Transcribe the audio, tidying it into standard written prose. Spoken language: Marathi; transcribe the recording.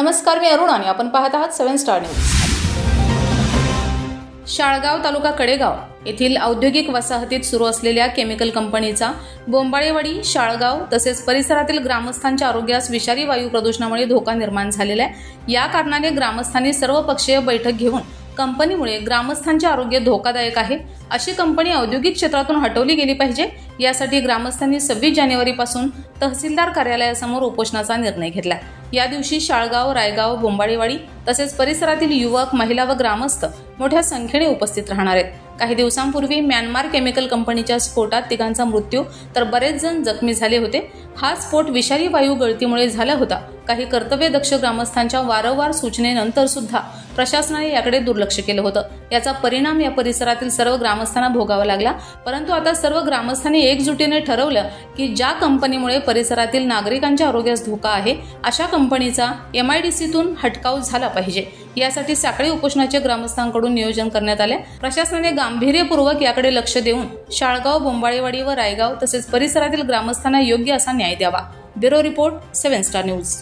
नमस्कार, मी अरुण आणि आपण पाहत आहात 7 स्टार न्यूज। शाळगाव तालुका कडेगाव येथील औद्योगिक वसाहतीत सुरू असलेल्या केमिकल कंपनीचा बोंबाळेवाडी, शाळगाव तसेच परिसरातील ग्रामस्थांच्या आरोग्यास विषारी वायू प्रदूषणामुळे धोका निर्माण झालेला आहे। या कारणाने ग्रामस्थांनी सर्वपक्षीय बैठक घेऊन कंपनीमुळे ग्रामस्थांचे आरोग्य धोकादायक आहे, अशी कंपनी औद्योगिक क्षेत्रातून हटवली गेली पाहिजे। यासाठी ग्रामस्थांनी 26 जानेवारीपासून तहसीलदार कार्यालयासमोर उपोषणाचा निर्णय घेतला। या दिवशी शाळगाव, रायगाव, बोंबाळेवाडी तसेच परिसरातील युवक, महिला व ग्रामस्थ मोठ्या संख्येने उपस्थित राहणार आहेत। काही दिवसांपूर्वी म्यानमार केमिकल कंपनीच्या स्फोटात तिघांचा मृत्यू तर बरेच जण जखमी झाले होते। हा स्फोट विषारी वायू गळतीमुळे झाला होता। काही कर्तव्यदक्ष ग्रामस्थांच्या वारंवार सूचनेनंतर सुद्धा प्रशासनाने याकडे दुर्लक्ष केलं होतं। याचा परिणाम या परिसरातील सर्व ग्रामस्थांना भोगावा लागला। परंतु आता सर्व ग्रामस्थांनी एकजुटीने ठरवलं की ज्या कंपनीमुळे परिसरातील नागरिकांच्या आरोग्यास धोका आहे, अशा कंपनीचा MIDCतून हटकाव झाला पाहिजे। यासाठी साखळी उपोषणाचे ग्रामस्थांकडून नियोजन करण्यात आले। प्रशासनाने गांभीर्यपूर्वक याकडे लक्ष देऊन शाळगाव, बोंबाळेवाडी व रायगाव तसेच परिसरातील ग्रामस्थांना योग्य असा न्याय द्यावा। Bureau report, 7 star news.